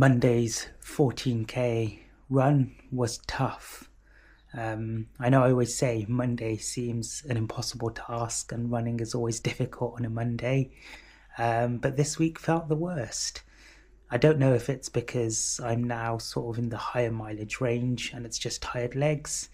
Monday's 14k run was tough. I know I always say Monday seems an impossible task and running is always difficult on a Monday, but this week felt the worst. I don't know if it's because I'm now sort of in the higher mileage range and it's just tired legs,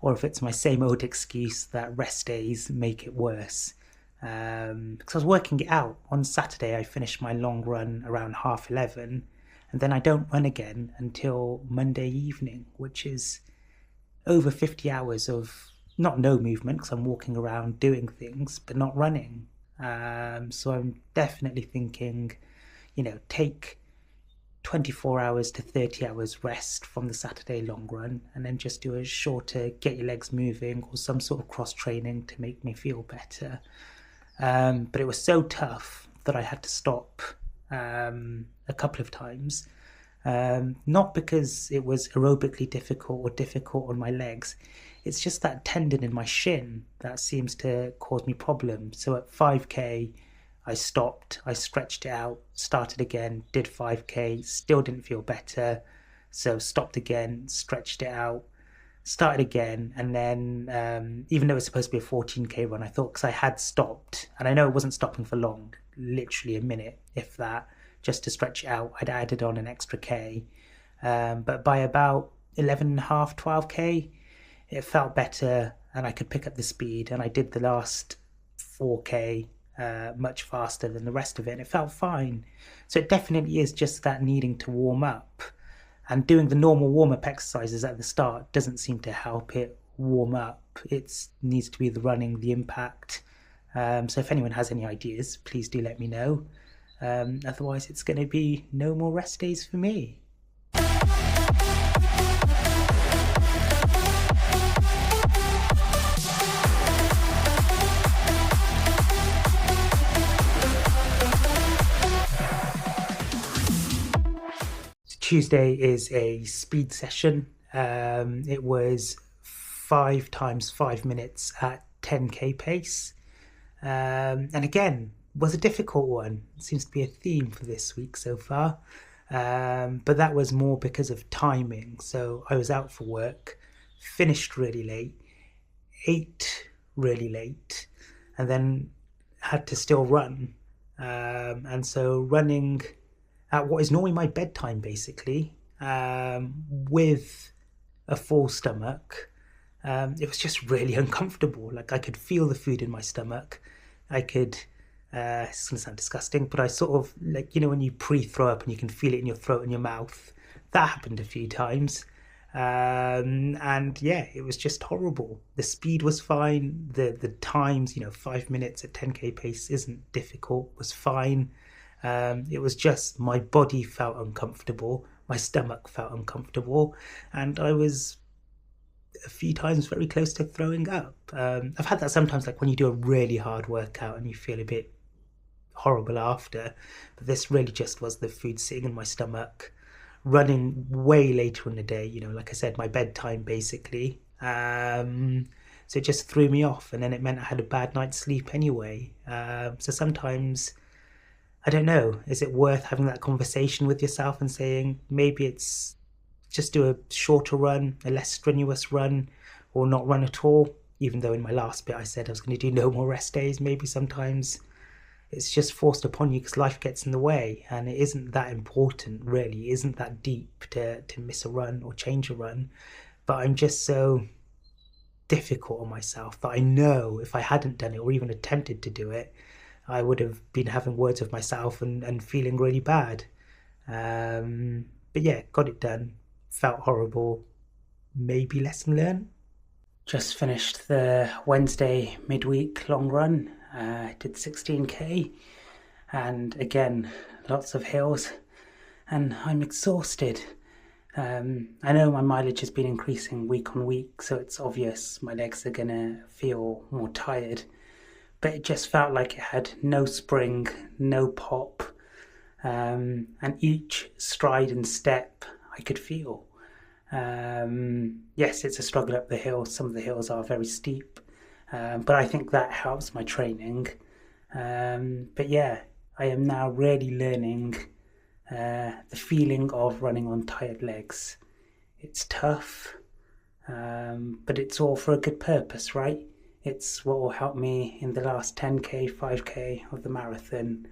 or if it's my same old excuse that rest days make it worse. Because I was working it out. On Saturday, I finished my long run around 11:30, and then I don't run again until Monday evening, which is over 50 hours of not no movement because I'm walking around doing things, but not running. So I'm definitely thinking, take 24 hours to 30 hours rest from the Saturday long run and then just do a shorter get your legs moving or some sort of cross training to make me feel better. But it was so tough that I had to stop a couple of times. Not because it was aerobically difficult or difficult on my legs. It's just that tendon in my shin that seems to cause me problems. So at 5k, I stopped, I stretched it out, started again, did 5k, still didn't feel better. So stopped again, stretched it out, started again. And then even though it was supposed to be a 14k run, I thought, because I had stopped, and I know it wasn't stopping for long, literally a minute, if that, just to stretch it out, I'd added on an extra k. But by about 11.5, 12k, it felt better and I could pick up the speed, and I did the last 4k much faster than the rest of it, and it felt fine. So it definitely is just that needing to warm up, and doing the normal warm-up exercises at the start doesn't seem to help it warm up. It needs to be the running, the impact. So if anyone has any ideas, please do let me know. Otherwise it's going to be no more rest days for me. Tuesday is a speed session. It was 5 times 5 minutes at 10k pace. And again, was a difficult one. It seems to be a theme for this week so far. But that was more because of timing. So I was out for work, finished really late, ate really late, and then had to still run. And so running at what is normally my bedtime, basically, with a full stomach, it was just really uncomfortable. Like I could feel the food in my stomach. I could, it's going to sound disgusting, but I sort of, like, when you pre-throw up and you can feel it in your throat and your mouth. That happened a few times. And yeah, it was just horrible. The speed was fine. The times, 5 minutes at 10k pace isn't difficult, was fine. It was just my body felt uncomfortable, my stomach felt uncomfortable, and I was a few times very close to throwing up. I've had that sometimes, like when you do a really hard workout and you feel a bit horrible after, but this really just was the food sitting in my stomach, running way later in the day, like I said, my bedtime basically. So it just threw me off, and then it meant I had a bad night's sleep anyway. So sometimes, I don't know, is it worth having that conversation with yourself and saying maybe it's just do a shorter run, a less strenuous run, or not run at all? Even though in my last bit I said I was going to do no more rest days, maybe sometimes it's just forced upon you because life gets in the way, and it isn't that important really, it isn't that deep to miss a run or change a run. But I'm just so difficult on myself that I know if I hadn't done it or even attempted to do it, I would have been having words with myself and feeling really bad. But yeah, got it done. Felt horrible. Maybe lesson learned. Just finished the Wednesday midweek long run. Did 16k. And again, lots of hills. And I'm exhausted. I know my mileage has been increasing week on week, so it's obvious my legs are going to feel more tired. But it just felt like it had no spring, no pop, and each stride and step I could feel. Yes, it's a struggle up the hill. Some of the hills are very steep, but I think that helps my training. But yeah, I am now really learning the feeling of running on tired legs. It's tough, but it's all for a good purpose, right? It's what will help me in the last 10k, 5k of the marathon.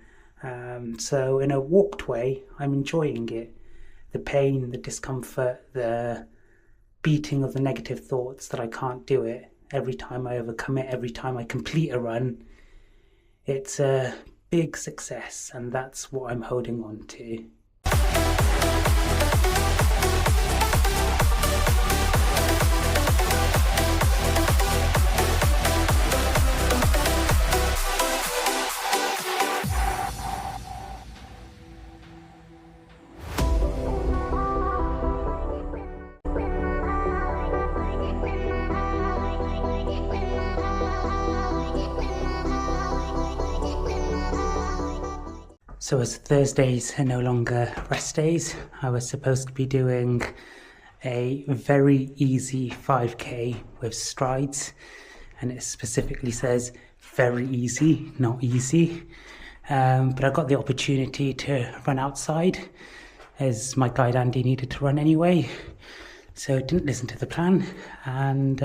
So in a walked way, I'm enjoying it. The pain, the discomfort, the beating of the negative thoughts that I can't do it. Every time I overcome it, every time I complete a run, it's a big success, and that's what I'm holding on to. So as Thursdays are no longer rest days, I was supposed to be doing a very easy 5k with strides, and it specifically says very easy, not easy. But I got the opportunity to run outside as my guide Andy needed to run anyway, so didn't listen to the plan and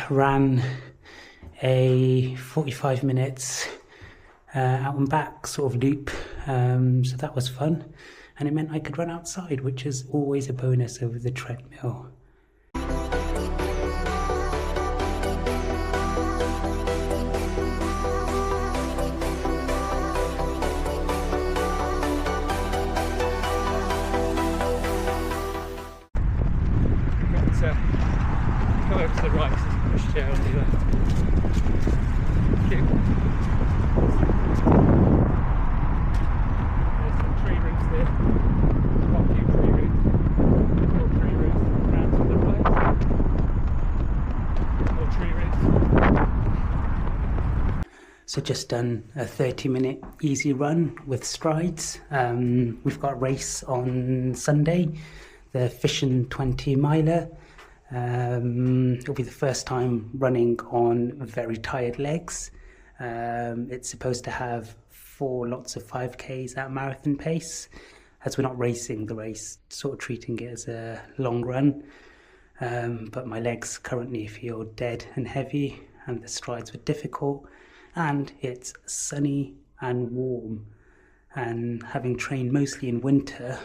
ran a 45 minutes out and back sort of loop, so that was fun, and it meant I could run outside, which is always a bonus over the treadmill. Come over to the right, push chair on the left. Cute. There's some tree roots there. Quite a few tree roots. More tree roots round to the right. More tree roots. So just done a 30-minute easy run with strides. We've got a race on Sunday, the Fission 20 miler. It'll be the first time running on very tired legs. It's supposed to have 4 lots of 5Ks at marathon pace. As we're not racing the race, sort of treating it as a long run. But my legs currently feel dead and heavy, and the strides were difficult, and it's sunny and warm. And having trained mostly in winter,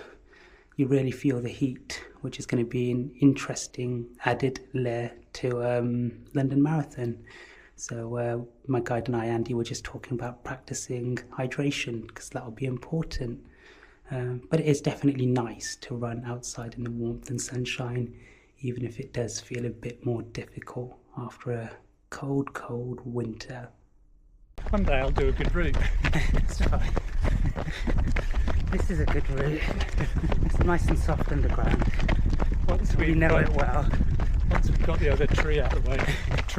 you really feel the heat, which is going to be an interesting added layer to London Marathon. So my guide and I, Andy, were just talking about practicing hydration, because that will be important. But it is definitely nice to run outside in the warmth and sunshine, even if it does feel a bit more difficult after a cold, cold winter. One day I'll do a good route. That's fine. This is a good route. It's nice and soft underground. Once we know it well. Once we've got the other tree out of the way.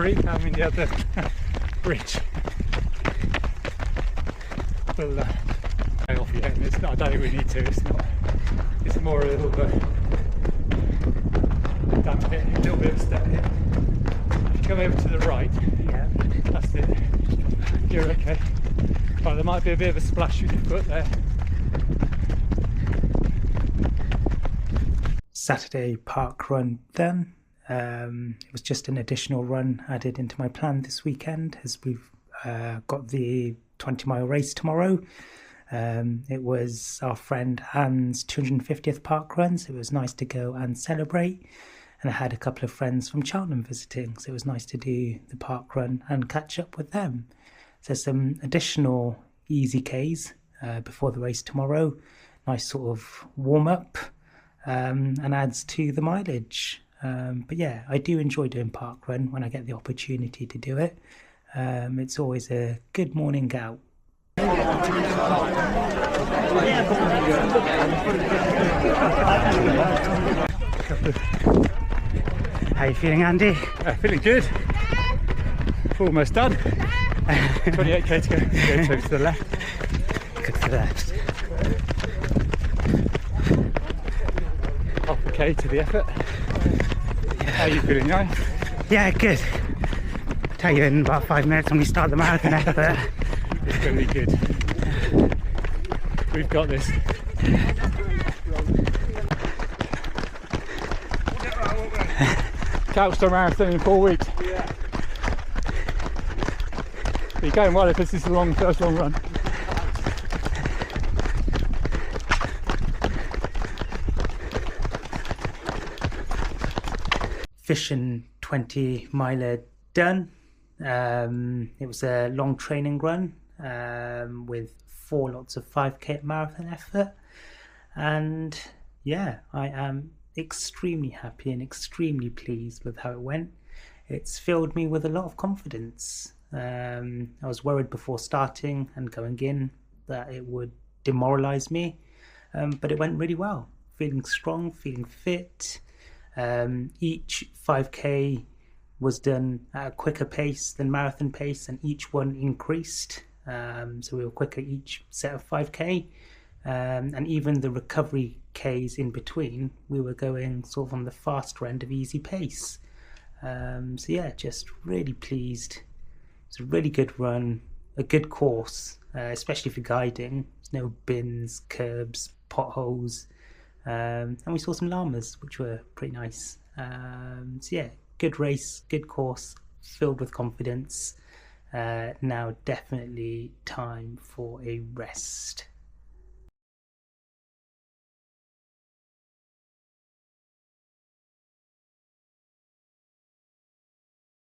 I mean the other bridge. We'll pay off yet, and it's not, I don't think we need to, it's not. It's more a little bit damp hit, a little bit of step hit. If you come over to the right, Yeah. that's it. You're okay. Right, there might be a bit of a splash with your foot there. Saturday park run done. It was just an additional run added into my plan this weekend, as we've got the 20-mile race tomorrow. It was our friend Anne's 250th park run, so it was nice to go and celebrate. And I had a couple of friends from Cheltenham visiting, so it was nice to do the park run and catch up with them. So some additional easy Ks before the race tomorrow. Nice sort of warm up. And adds to the mileage. But yeah, I do enjoy doing park run when I get the opportunity to do it. It's always a good morning out. How are you feeling, Andy? Feeling good. Almost done. 28k to go. Go to the left. Good for that. Half a k to the effort. How are you feeling now? Yeah, good. Tell you in about 5 minutes when we start the marathon effort. It's going to be good. We've got this. Couchstone marathon in 4 weeks. Yeah. You're going well if this is the first long run. Fission 20 miler done. It was a long training run with 4 lots of 5k marathon effort, and yeah, I am extremely happy and extremely pleased with how it went. It's filled me with a lot of confidence. I was worried before starting and going in that it would demoralize me, but it went really well. Feeling strong, feeling fit. Each 5k was done at a quicker pace than marathon pace, and each one increased. So we were quicker each set of 5k, and even the recovery k's in between, we were going sort of on the faster end of easy pace. So yeah, just really pleased. It's a really good run, a good course, especially for guiding. There's no bins, curbs, potholes, and we saw some llamas, which were pretty nice. So yeah, good race, good course, filled with confidence. Now definitely time for a rest.